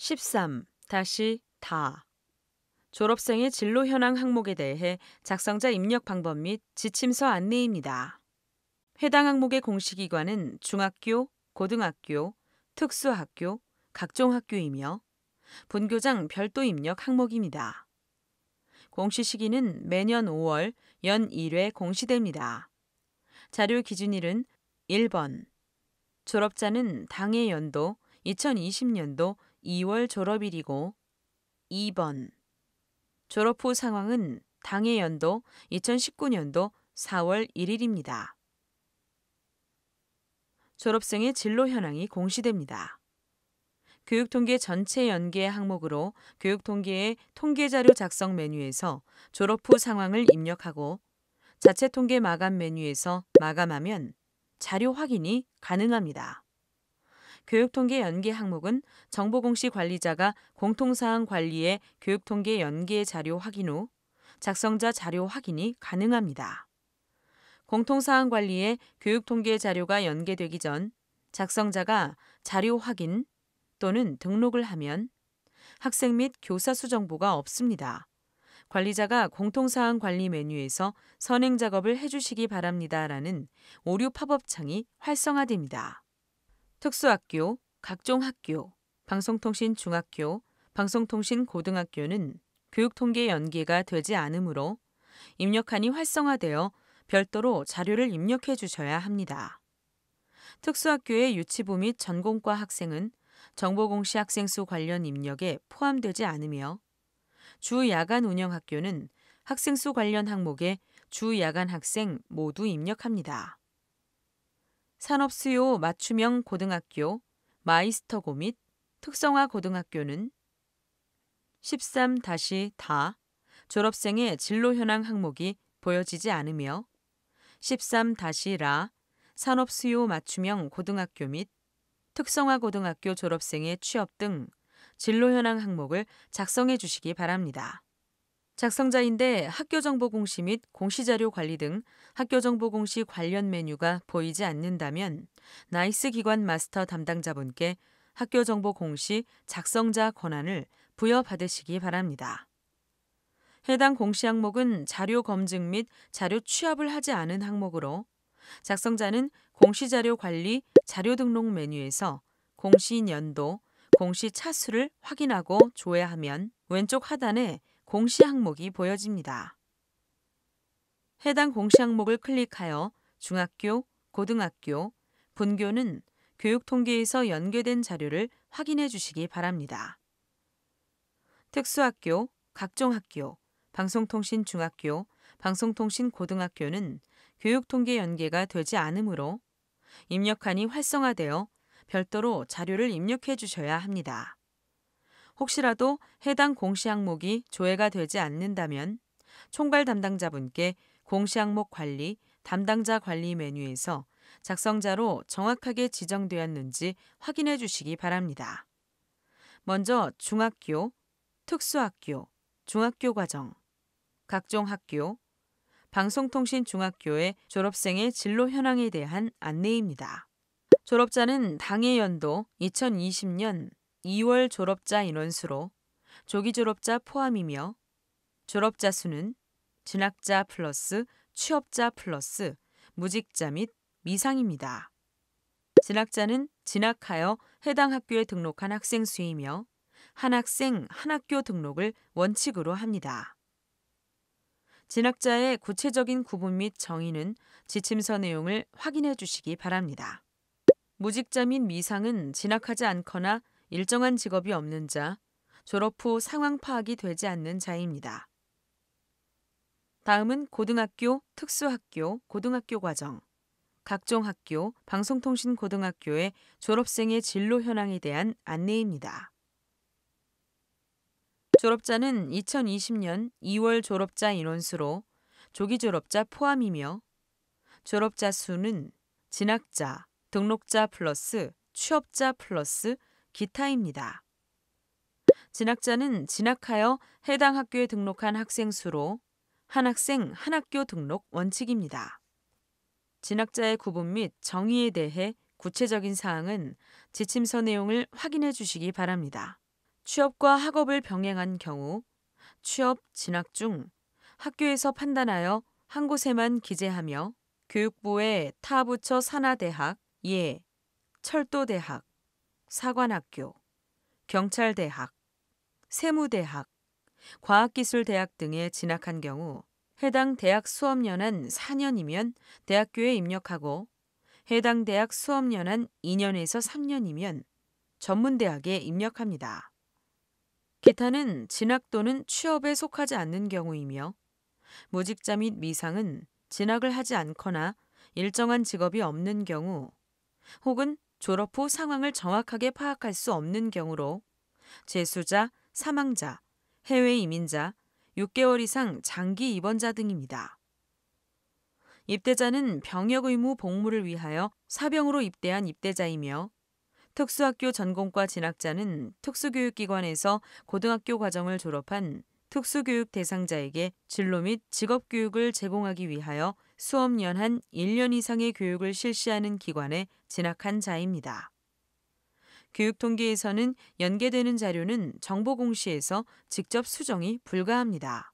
13-다 졸업생의 진로 현황 항목에 대해 작성자 입력 방법 및 지침서 안내입니다. 해당 항목의 공시기관은 중학교, 고등학교, 특수학교, 각종 학교이며 본교장 별도 입력 항목입니다. 공시 시기는 매년 5월 연 1회 공시됩니다. 자료 기준일은 1번 졸업자는 당해 연도 2020년도 2월 졸업일이고 2번 졸업 후 상황은 당해 연도 2019년도 4월 1일입니다. 졸업생의 진로 현황이 공시됩니다. 교육통계 전체 연계 항목으로 교육통계의 통계자료 작성 메뉴에서 졸업 후 상황을 입력하고 자체 통계 마감 메뉴에서 마감하면 자료 확인이 가능합니다. 교육통계 연계 항목은 정보공시 관리자가 공통사항 관리의 교육통계 연계 자료 확인 후 작성자 자료 확인이 가능합니다. 공통사항 관리에 교육통계 자료가 연계되기 전 작성자가 자료 확인 또는 등록을 하면 학생 및 교사 수 정보가 없습니다. 관리자가 공통사항 관리 메뉴에서 선행 작업을 해주시기 바랍니다라는 오류 팝업창이 활성화됩니다. 특수학교, 각종 학교, 방송통신 중학교, 방송통신 고등학교는 교육통계 연계가 되지 않으므로 입력한이 활성화되어 별도로 자료를 입력해 주셔야 합니다. 특수학교의 유치부 및 전공과 학생은 정보공시 학생 수 관련 입력에 포함되지 않으며 주 야간 운영 학교는 학생 수 관련 항목에 주 야간 학생 모두 입력합니다. 산업수요 맞춤형 고등학교, 마이스터고 및 특성화 고등학교는 13-다 졸업생의 진로 현황 항목이 보여지지 않으며 13-라 산업수요 맞춤형 고등학교 및 특성화 고등학교 졸업생의 취업 등 진로 현황 항목을 작성해 주시기 바랍니다. 작성자인데 학교정보공시 및 공시자료 관리 등 학교정보공시 관련 메뉴가 보이지 않는다면 나이스 기관 마스터 담당자분께 학교정보공시 작성자 권한을 부여받으시기 바랍니다. 해당 공시 항목은 자료 검증 및 자료 취합을 하지 않은 항목으로 작성자는 공시자료 관리 자료 등록 메뉴에서 공시 연도, 공시 차수를 확인하고 조회하면 왼쪽 하단에 공시 항목이 보여집니다. 해당 공시 항목을 클릭하여 중학교, 고등학교, 본교는 교육통계에서 연계된 자료를 확인해 주시기 바랍니다. 특수학교, 각종 학교, 방송통신 중학교, 방송통신 고등학교는 교육통계 연계가 되지 않으므로 입력한이 활성화되어 별도로 자료를 입력해 주셔야 합니다. 혹시라도 해당 공시 항목이 조회가 되지 않는다면 총괄 담당자분께 공시 항목 관리, 담당자 관리 메뉴에서 작성자로 정확하게 지정되었는지 확인해 주시기 바랍니다. 먼저 중학교, 특수학교, 중학교 과정, 각종 학교, 방송통신 중학교의 졸업생의 진로 현황에 대한 안내입니다. 졸업자는 당해 연도 2020년 2월 졸업자 인원수로 조기 졸업자 포함이며 졸업자 수는 진학자 플러스 취업자 플러스 무직자 및 미상입니다. 진학자는 진학하여 해당 학교에 등록한 학생 수이며 한 학생 한 학교 등록을 원칙으로 합니다. 진학자의 구체적인 구분 및 정의는 지침서 내용을 확인해 주시기 바랍니다. 무직자 및 미상은 진학하지 않거나 일정한 직업이 없는 자, 졸업 후 상황 파악이 되지 않는 자입니다. 다음은 고등학교, 특수학교, 고등학교 과정, 각종 학교, 방송통신 고등학교의 졸업생의 진로 현황에 대한 안내입니다. 졸업자는 2020년 2월 졸업자 인원수로 조기 졸업자 포함이며 졸업자 수는 진학자, 등록자 플러스 취업자 플러스 기타입니다. 진학자는 진학하여 해당 학교에 등록한 학생 수로 한 학생 한 학교 등록 원칙입니다. 진학자의 구분 및 정의에 대해 구체적인 사항은 지침서 내용을 확인해 주시기 바랍니다. 취업과 학업을 병행한 경우, 취업, 진학 중 학교에서 판단하여 한 곳에만 기재하며 교육부의 타 부처 산하대학, 예, 철도대학, 사관학교, 경찰대학, 세무대학, 과학기술대학 등에 진학한 경우 해당 대학 수업연한 4년이면 대학교에 입력하고 해당 대학 수업연한 2년에서 3년이면 전문대학에 입력합니다. 기타는 진학 또는 취업에 속하지 않는 경우이며 무직자 및 미상은 진학을 하지 않거나 일정한 직업이 없는 경우 혹은 졸업 후 상황을 정확하게 파악할 수 없는 경우로 재수자, 사망자, 해외 이민자, 6개월 이상 장기 입원자 등입니다. 입대자는 병역 의무 복무를 위하여 사병으로 입대한 입대자이며 특수학교 전공과 진학자는 특수교육기관에서 고등학교 과정을 졸업한 특수교육 대상자에게 진로 및 직업교육을 제공하기 위하여 수업연 한 1년 이상의 교육을 실시하는 기관에 진학한 자입니다. 교육통계에서는 연계되는 자료는 정보공시에서 직접 수정이 불가합니다.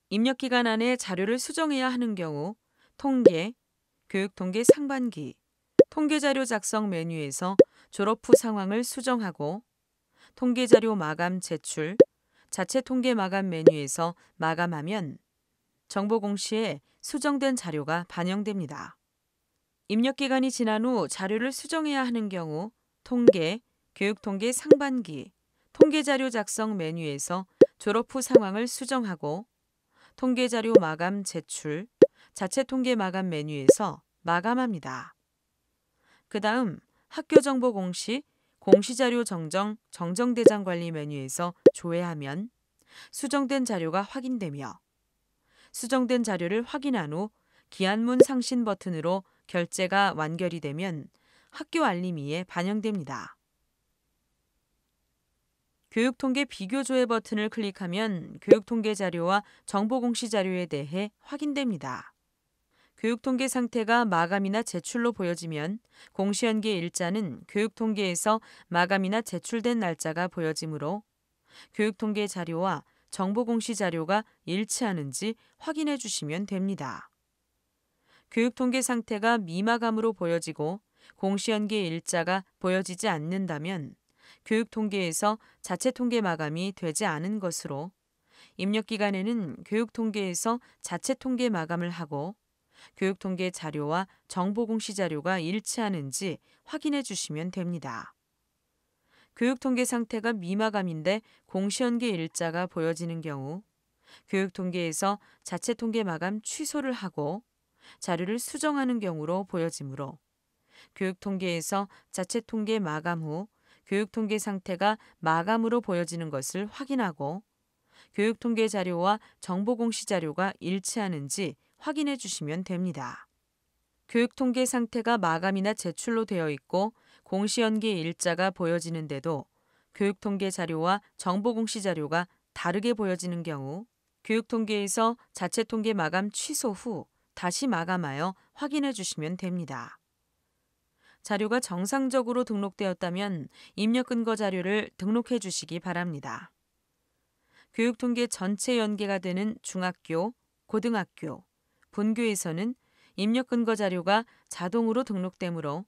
입력기간 안에 자료를 수정해야 하는 경우 통계, 교육통계 상반기, 통계자료 작성 메뉴에서 졸업 후 상황을 수정하고 통계자료 마감 제출, 자체 통계 마감 메뉴에서 마감하면 정보공시에 수정된 자료가 반영됩니다. 입력기간이 지난 후 자료를 수정해야 하는 경우 통계, 교육통계 상반기, 통계자료 작성 메뉴에서 졸업 후 상황을 수정하고 통계자료 마감 제출, 자체 통계 마감 메뉴에서 마감합니다. 그 다음 학교정보 공시, 공시자료 정정, 정정대장 관리 메뉴에서 조회하면 수정된 자료가 확인되며 수정된 자료를 확인한 후 기한문 상신 버튼으로 결제가 완결이 되면 학교 알림이에 반영됩니다. 교육통계 비교조회 버튼을 클릭하면 교육통계 자료와 정보공시 자료에 대해 확인됩니다. 교육통계 상태가 마감이나 제출로 보여지면 공시연계 일자는 교육통계에서 마감이나 제출된 날짜가 보여지므로 교육통계 자료와 정보공시 자료가 일치하는지 확인해 주시면 됩니다. 교육통계 상태가 미마감으로 보여지고 공시연계 일자가 보여지지 않는다면 교육통계에서 자체통계 마감이 되지 않은 것으로 입력기간에는 교육통계에서 자체통계 마감을 하고 교육통계 자료와 정보공시 자료가 일치하는지 확인해 주시면 됩니다. 교육통계 상태가 미마감인데 공시연계 일자가 보여지는 경우 교육통계에서 자체통계 마감 취소를 하고 자료를 수정하는 경우로 보여지므로 교육통계에서 자체통계 마감 후 교육통계 상태가 마감으로 보여지는 것을 확인하고 교육통계 자료와 정보공시 자료가 일치하는지 확인해 주시면 됩니다. 교육통계 상태가 마감이나 제출로 되어 있고 공시연계 일자가 보여지는데도 교육통계 자료와 정보공시 자료가 다르게 보여지는 경우 교육통계에서 자체통계 마감 취소 후 다시 마감하여 확인해 주시면 됩니다. 자료가 정상적으로 등록되었다면 입력근거 자료를 등록해 주시기 바랍니다. 교육통계 전체 연계가 되는 중학교, 고등학교, 본교에서는 입력근거 자료가 자동으로 등록되므로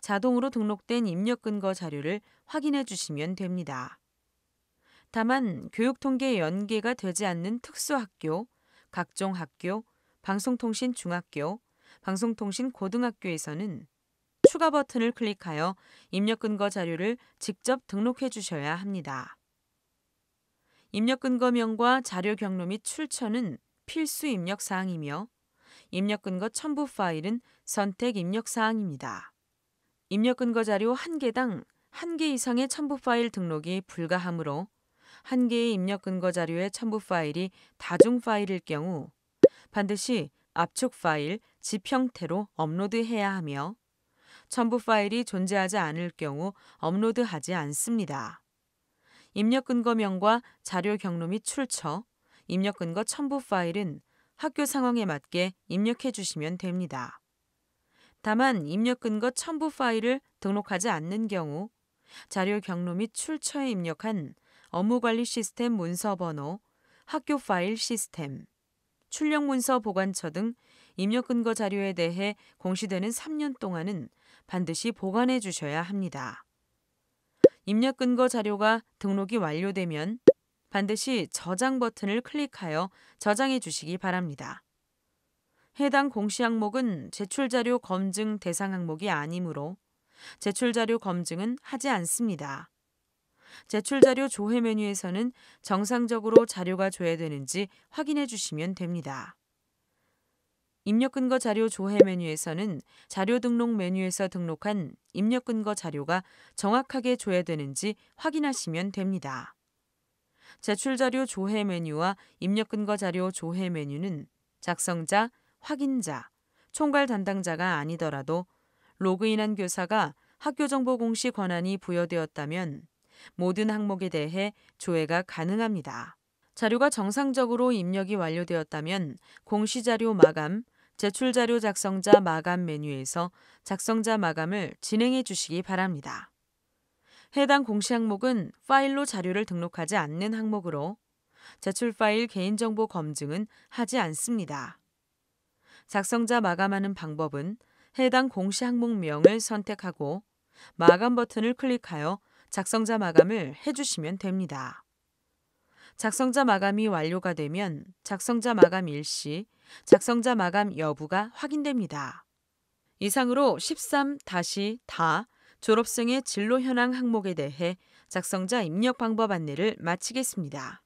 자동으로 등록된 입력근거 자료를 확인해 주시면 됩니다. 다만 교육통계 연계가 되지 않는 특수학교, 각종 학교, 방송통신 중학교, 방송통신 고등학교에서는 추가 버튼을 클릭하여 입력근거 자료를 직접 등록해 주셔야 합니다. 입력근거명과 자료 경로 및 출처는 필수 입력사항이며 입력근거 첨부 파일은 선택 입력사항입니다. 입력근거 자료 1개당 1개 이상의 첨부 파일 등록이 불가하므로 1개의 입력근거 자료의 첨부 파일이 다중 파일일 경우 반드시 압축 파일, zip 형태로 업로드해야 하며 첨부 파일이 존재하지 않을 경우 업로드하지 않습니다. 입력근거명과 자료 경로 및 출처, 입력근거 첨부 파일은 학교 상황에 맞게 입력해 주시면 됩니다. 다만 입력근거 첨부 파일을 등록하지 않는 경우 자료 경로 및 출처에 입력한 업무관리 시스템 문서 번호, 학교 파일 시스템, 출력 문서 보관처 등 입력 근거 자료에 대해 공시되는 3년 동안은 반드시 보관해 주셔야 합니다. 입력 근거 자료가 등록이 완료되면 반드시 저장 버튼을 클릭하여 저장해 주시기 바랍니다. 해당 공시 항목은 제출자료 검증 대상 항목이 아니므로 제출자료 검증은 하지 않습니다. 제출자료 조회 메뉴에서는 정상적으로 자료가 조회되는지 확인해 주시면 됩니다. 입력 근거 자료 조회 메뉴에서는 자료 등록 메뉴에서 등록한 입력 근거 자료가 정확하게 조회되는지 확인하시면 됩니다. 제출자료 조회 메뉴와 입력 근거 자료 조회 메뉴는 작성자, 확인자, 총괄 담당자가 아니더라도 로그인한 교사가 학교정보 공시 권한이 부여되었다면 모든 항목에 대해 조회가 가능합니다. 자료가 정상적으로 입력이 완료되었다면 공시자료 마감, 제출자료 작성자 마감 메뉴에서 작성자 마감을 진행해 주시기 바랍니다. 해당 공시 항목은 파일로 자료를 등록하지 않는 항목으로 제출 파일 개인정보 검증은 하지 않습니다. 작성자 마감하는 방법은 해당 공시 항목명을 선택하고 마감 버튼을 클릭하여 작성자 마감을 해주시면 됩니다. 작성자 마감이 완료가 되면 작성자 마감 일시, 작성자 마감 여부가 확인됩니다. 이상으로 13-다 졸업생의 진로 현황 항목에 대해 작성자 입력 방법 안내를 마치겠습니다.